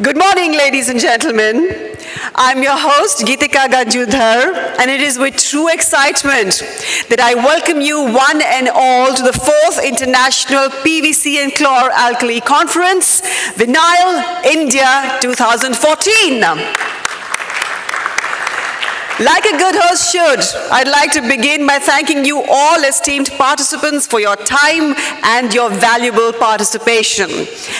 Good morning, ladies and gentlemen. I'm your host, Geetika Ganjudhar, and it is with true excitement that I welcome you one and all to the 4th International PVC and Chlor-Alkali Conference, Vinyl India 2014. Like a good host should, I'd like to begin by thanking you all esteemed participants for your time and your valuable participation.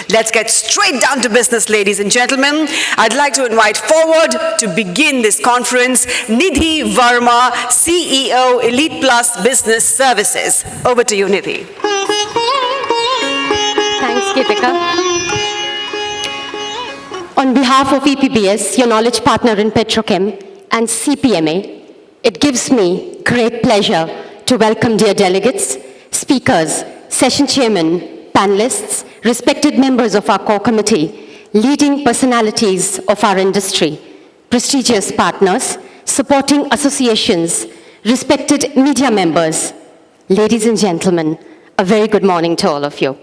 Let's get straight down to business, ladies and gentlemen. I'd like to invite forward to begin this conference, Nidhi Verma, CEO, Elite Plus Business Services. Over to you, Nidhi. Thanks, Geetika. On behalf of EPBS, your knowledge partner in Petrochem, and CPMA, it gives me great pleasure to welcome dear delegates, speakers, session chairmen, panelists, respected members of our core committee, leading personalities of our industry, prestigious partners, supporting associations, respected media members. Ladies and gentlemen, a very good morning to all of you.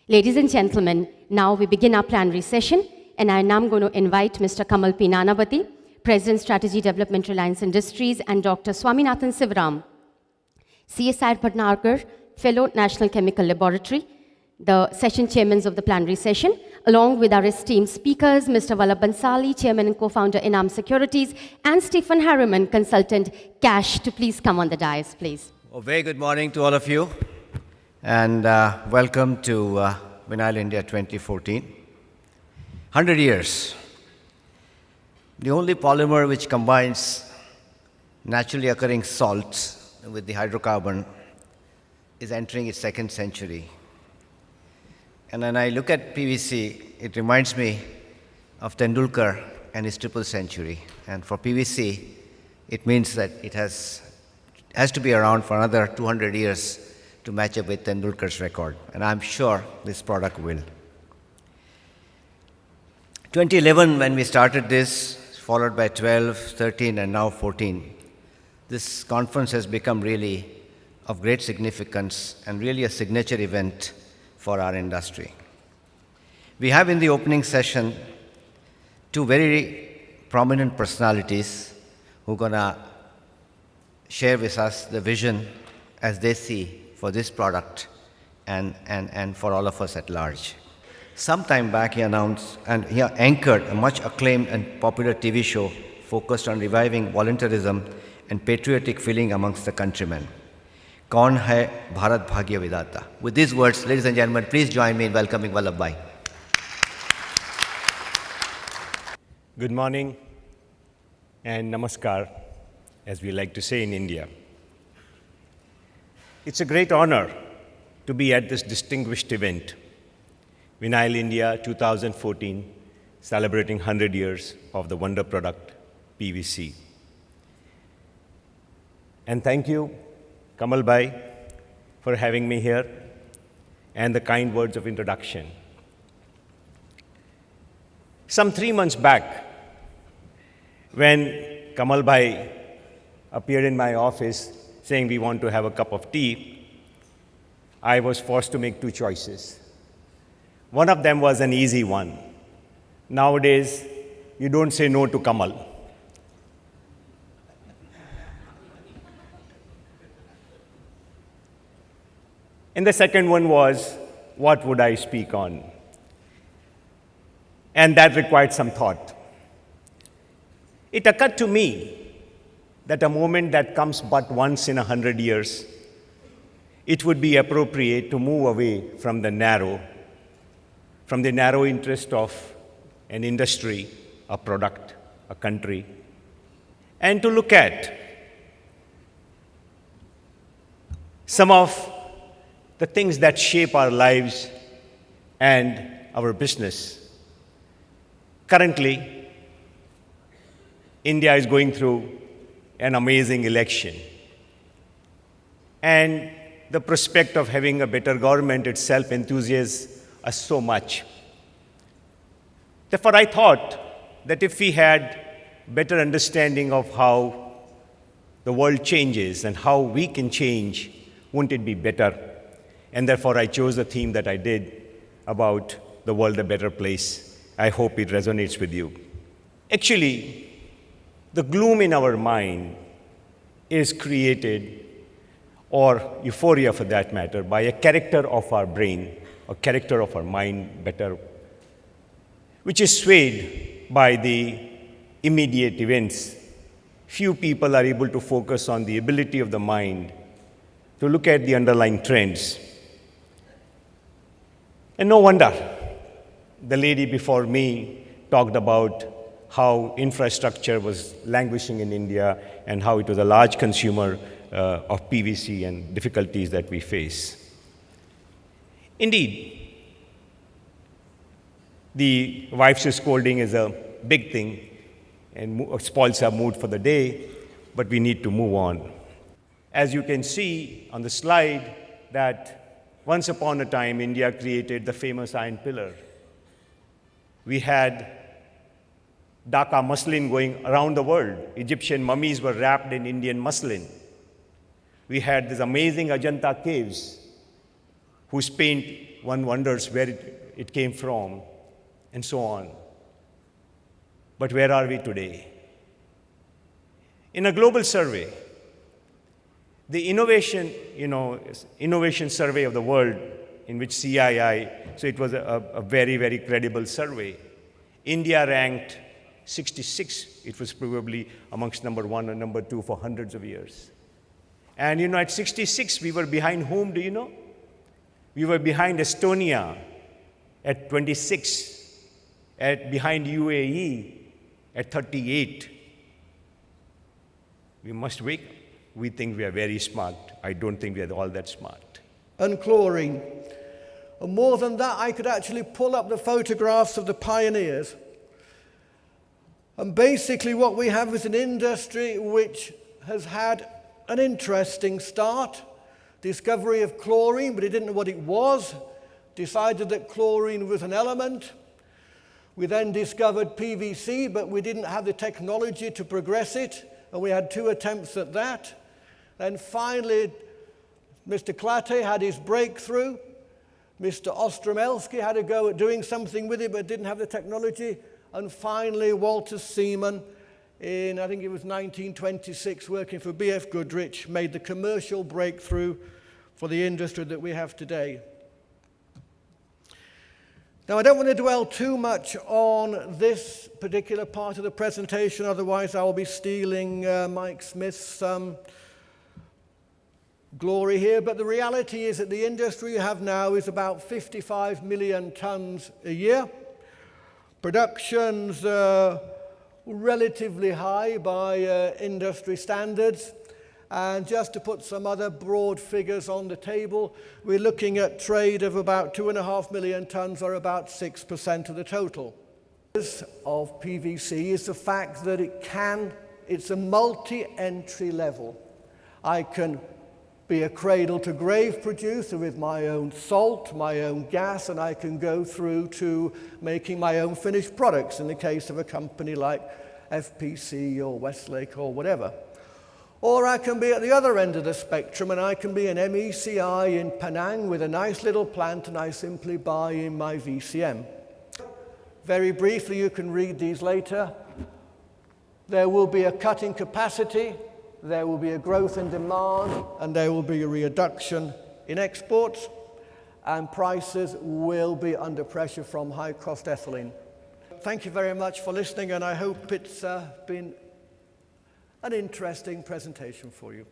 Ladies and gentlemen, now we begin our plenary session, and I am now going to invite Mr. Kamal P. Nanavati, President, Strategy Development, Reliance Industries, and Dr. Swaminathan Sivaram, CSIR Bhatnagar, Fellow, National Chemical Laboratory, the session chairmen of the plenary session, along with our esteemed speakers, Mr. Vallabh Bansali, Chairman and Co-founder, Inam Securities, and Stephen Harriman, Consultant, Cash, to please come on the dais, please. A very good morning to all of you, and welcome to Vinyl India 2014. 100 years. The only polymer which combines naturally occurring salts with the hydrocarbon is entering its second century. And when I look at PVC, it reminds me of Tendulkar and his triple century. And for PVC, it means that it has to be around for another 200 years to match up with Tendulkar's record. And I'm sure this product will. 2011, when we started this, followed by 12, 13, and now 14. This conference has become really of great significance and really a signature event for our industry. We have in the opening session two very prominent personalities who are going to share with us the vision as they see for this product and for all of us at large. Some time back, he announced and he anchored a much acclaimed and popular TV show focused on reviving voluntarism and patriotic feeling amongst the countrymen. Kaun hai Bharat Bhagya Vidata. With these words, ladies and gentlemen, please join me in welcoming Vallabh Bhai. Good morning and namaskar, as we like to say in India. It's a great honor to be at this distinguished event, Vinyl India 2014, celebrating 100 years of the wonder product, PVC. And thank you, Kamal Bhai, for having me here and the kind words of introduction. Some 3 months back, when Kamal Bhai appeared in my office saying we want to have a cup of tea, I was forced to make two choices. One of them was an easy one. Nowadays, you don't say no to Kamal. And the second one was, what would I speak on? And that required some thought. It occurred to me that a moment that comes but once in 100 years, it would be appropriate to move away from the narrow interest of an industry, a product, a country, and to look at some of the things that shape our lives and our business. Currently, India is going through an amazing election. And the prospect of having a better government itself enthusiasms us so much. Therefore, I thought that if we had better understanding of how the world changes and how we can change, wouldn't it be better? And therefore, I chose the theme that I did about the world a better place. I hope it resonates with you. Actually, the gloom in our mind is created, or euphoria for that matter, by a character of our brain, or character of our mind better, which is swayed by the immediate events. Few people are able to focus on the ability of the mind to look at the underlying trends. And no wonder the lady before me talked about how infrastructure was languishing in India and how it was a large consumer of PVC and difficulties that we face. Indeed, the wife's scolding is a big thing, and spoils our mood for the day, but we need to move on. As you can see on the slide, that once upon a time, India created the famous iron pillar. We had Dhaka muslin going around the world. Egyptian mummies were wrapped in Indian muslin. We had these amazing Ajanta caves, whose paint one wonders where it came from, and so on. But where are we today? In a global survey, the innovation survey of the world, in which CII, so it was a very, very credible survey. India ranked 66. It was probably amongst number 1 and number 2 for hundreds of years. And at 66, we were behind whom, do you know? We were behind Estonia at 26, behind UAE at 38. We must wake up. We think we are very smart. I don't think we are all that smart. And chlorine. And more than that, I could actually pull up the photographs of the pioneers. And basically what we have is an industry which has had an interesting start. Discovery of chlorine, but he didn't know what it was. Decided that chlorine was an element. We then discovered PVC, but we didn't have the technology to progress it. And we had 2 attempts at that. Then finally, Mr. Klate had his breakthrough. Mr. Ostromelsky had a go at doing something with it, but didn't have the technology. And finally, Walter Seaman, in I think it was 1926, working for B.F. Goodrich, made the commercial breakthrough for the industry that we have today. Now, I don't want to dwell too much on this particular part of the presentation, otherwise I'll be stealing Mike Smith's glory here, but the reality is that the industry you have now is about 55 million tons a year. Production's relatively high by industry standards. And just to put some other broad figures on the table, we're looking at trade of about 2.5 million tons, or about 6% of the total. Of PVC is the fact that it's a multi-entry level. I can be a cradle-to-grave producer with my own salt, my own gas, and I can go through to making my own finished products in the case of a company like FPC or Westlake or whatever. Or I can be at the other end of the spectrum, and I can be an MECI in Penang with a nice little plant, and I simply buy in my VCM. Very briefly, you can read these later. There will be a cut in capacity, there will be a growth in demand, and there will be a reduction in exports, and prices will be under pressure from high-cost ethylene. Thank you very much for listening, and I hope it's been an interesting presentation for you.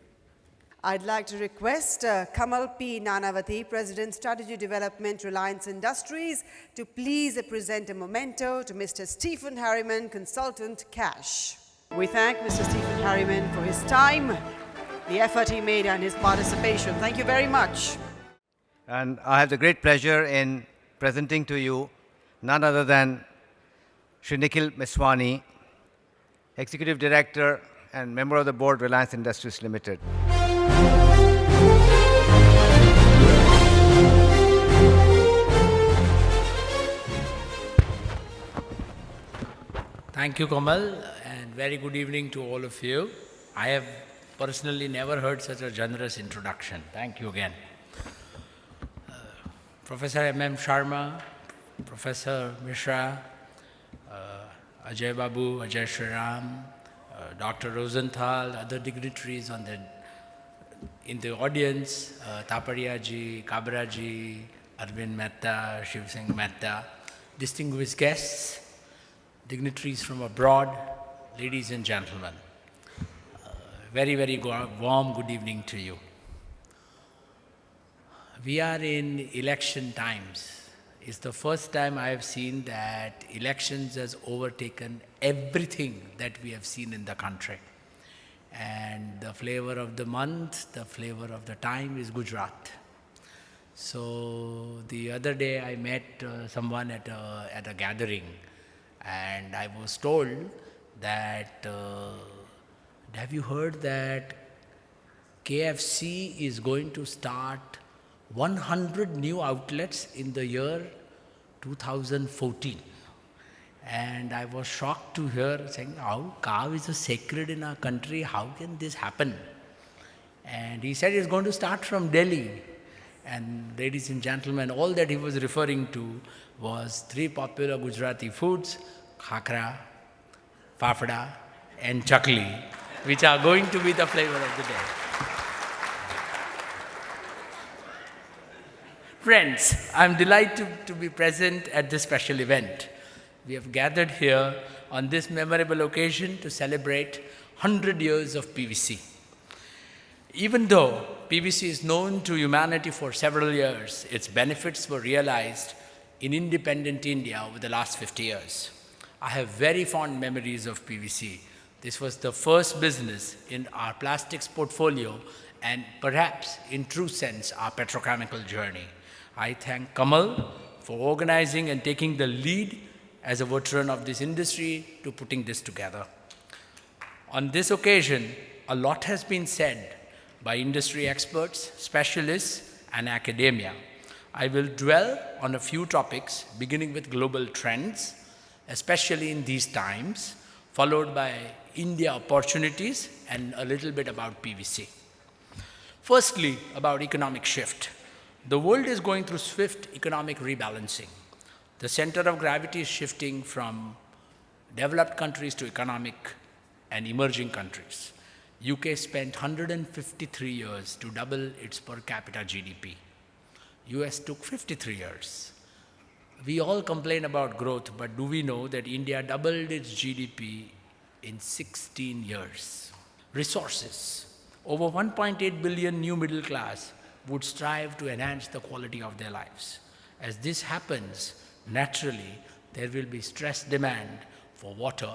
I'd like to request Kamal P. Nanavati, President, Strategy Development, Reliance Industries, to please present a memento to Mr. Stephen Harriman, Consultant, Cash. We thank Mr. Stephen Harriman for his time, the effort he made, and his participation. Thank you very much. And I have the great pleasure in presenting to you none other than Shri Nikhil Meswani, Executive Director and member of the board, Reliance Industries Limited. Thank you, Kamal, and very good evening to all of you. I have personally never heard such a generous introduction. Thank you again. Professor M.M. Sharma, Professor Mishra, Ajay Babu, Ajay Shriram, Dr. Rosenthal, other dignitaries in the audience, Taparia ji, Kabra ji, Arvind Mehta, Shiv Singh Mehta, distinguished guests, dignitaries from abroad, ladies and gentlemen. Very warm good evening to you. We are in election times. It's the first time I have seen that elections has overtaken everything that we have seen in the country. And the flavor of the month, the flavor of the time is Gujarat. So the other day I met someone at a gathering, and I was told that, have you heard that KFC is going to start 100 new outlets in the year 2014. And I was shocked to hear saying, how cow is a sacred in our country, how can this happen? And he said it's going to start from Delhi. And ladies and gentlemen, all that he was referring to was 3 popular Gujarati foods, khakra, fafda and chakli, which are going to be the flavor of the day. Friends, I'm delighted to be present at this special event. We have gathered here on this memorable occasion to celebrate 100 years of PVC. Even though PVC is known to humanity for several years, its benefits were realized in independent India over the last 50 years. I have very fond memories of PVC. This was the first business in our plastics portfolio and perhaps in true sense our petrochemical journey. I thank Kamal for organizing and taking the lead as a veteran of this industry to putting this together. On this occasion, a lot has been said by industry experts, specialists, and academia. I will dwell on a few topics, beginning with global trends, especially in these times, followed by India opportunities, and a little bit about PVC. Firstly, about economic shift. The world is going through swift economic rebalancing. The center of gravity is shifting from developed countries to economic and emerging countries. UK spent 153 years to double its per capita GDP. US took 53 years. We all complain about growth, but do we know that India doubled its GDP in 16 years? Resources. Over 1.8 billion new middle class would strive to enhance the quality of their lives. As this happens, naturally, there will be stress demand for water,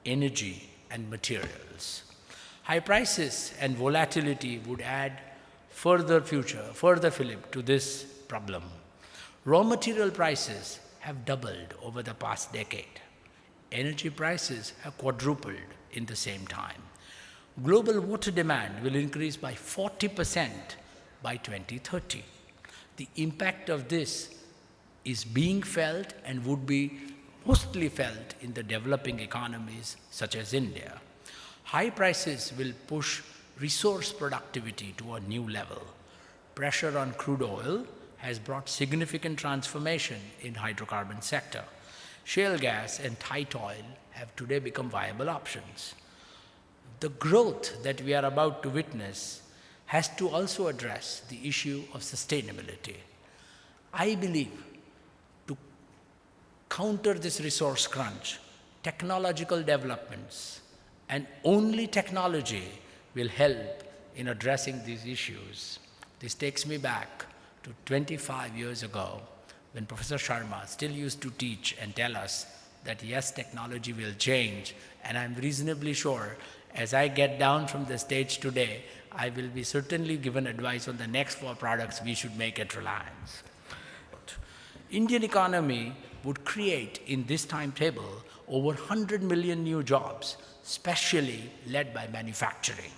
energy, and materials. High prices and volatility would add further fillip to this problem. Raw material prices have doubled over the past decade. Energy prices have quadrupled in the same time. Global water demand will increase by 40% by 2030. The impact of this is being felt and would be mostly felt in the developing economies such as India. High prices will push resource productivity to a new level. Pressure on crude oil has brought significant transformation in hydrocarbon sector. Shale gas and tight oil have today become viable options. The growth that we are about to witness has to also address the issue of sustainability. I believe to counter this resource crunch, technological developments and only technology will help in addressing these issues. This takes me back to 25 years ago when Professor Sharma still used to teach and tell us that yes, technology will change, and I'm reasonably sure as I get down from the stage today, I will be certainly given advice on the next 4 products we should make at Reliance. Indian economy would create in this timetable over 100 million new jobs, especially led by manufacturing.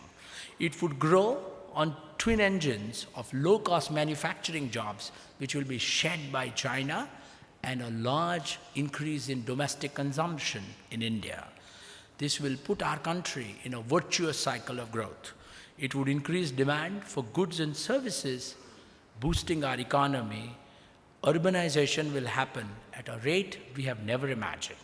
It would grow on twin engines of low-cost manufacturing jobs, which will be shed by China, and a large increase in domestic consumption in India. This will put our country in a virtuous cycle of growth. It would increase demand for goods and services, boosting our economy. Urbanization will happen at a rate we have never imagined.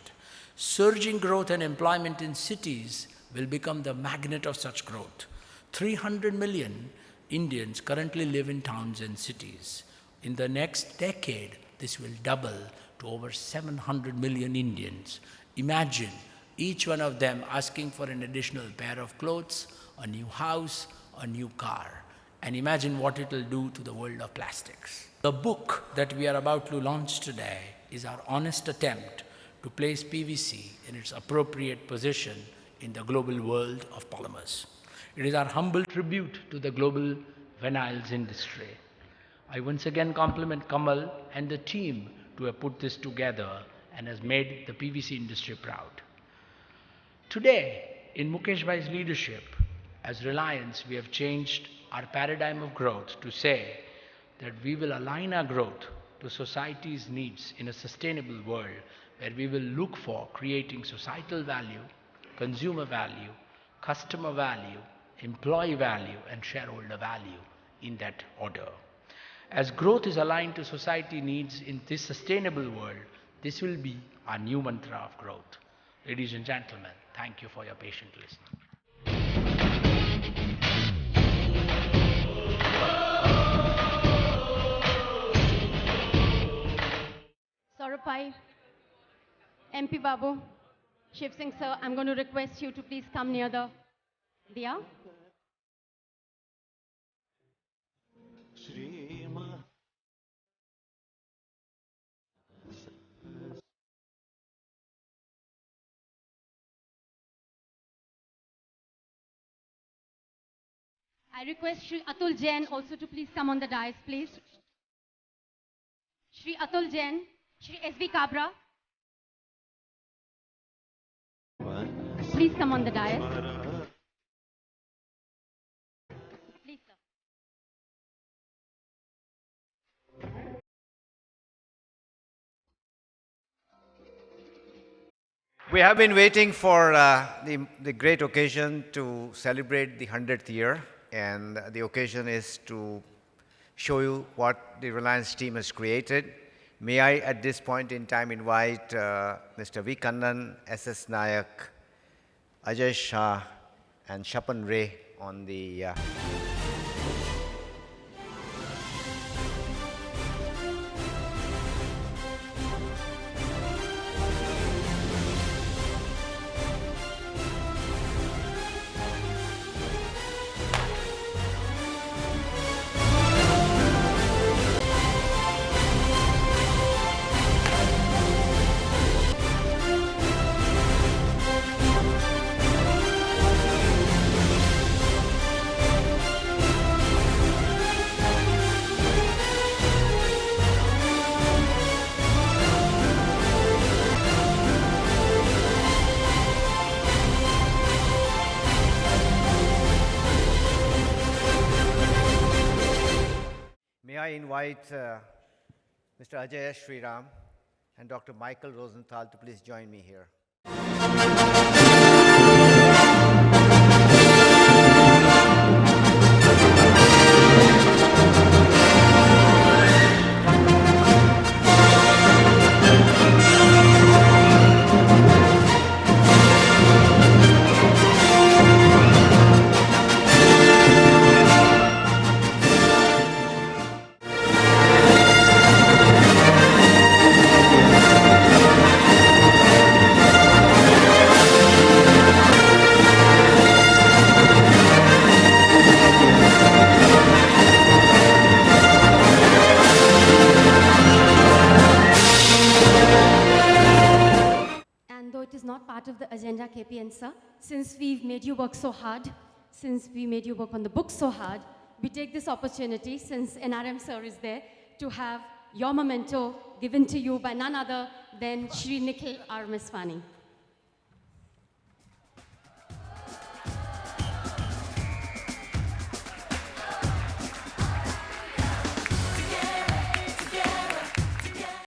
Surging growth and employment in cities will become the magnet of such growth. 300 million Indians currently live in towns and cities. In the next decade, this will double to over 700 million Indians. Imagine each one of them asking for an additional pair of clothes, a new house, a new car. And imagine what it will do to the world of plastics. The book that we are about to launch today is our honest attempt to place PVC in its appropriate position in the global world of polymers. It is our humble tribute to the global vinyls industry. I once again compliment Kamal and the team to have put this together and has made the PVC industry proud. Today, in Mukesh Bhai's leadership, as Reliance, we have changed our paradigm of growth to say that we will align our growth to society's needs in a sustainable world where we will look for creating societal value, consumer value, customer value, employee value, and shareholder value in that order. As growth is aligned to society needs in this sustainable world, this will be our new mantra of growth. Ladies and gentlemen, thank you for your patient listening. Saurapai, MP Babu, Shiv Singh sir, I'm going to request you to please come near the diya. I request Shri Atul Jain also to please come on the dais, please. Shri Atul Jain, Shri S.V. Kabra. Please come on the dais. Please, sir. We have been waiting for the great occasion to celebrate the 100th year, and the occasion is to show you what the Reliance team has created. May I, at this point in time, invite Mr. V. Kannan, S.S. Nayak, Ajay Shah, and Shapan Ray on the May I invite Mr. Ajay Sriram and Dr. Michael Rosenthal to please join me here. And though it is not part of the agenda, KPN sir, since we've made you work so hard, since we made you work on the book so hard, we take this opportunity, since NRM sir is there, to have your memento given to you by none other than Shri Nikhil R. Miswani.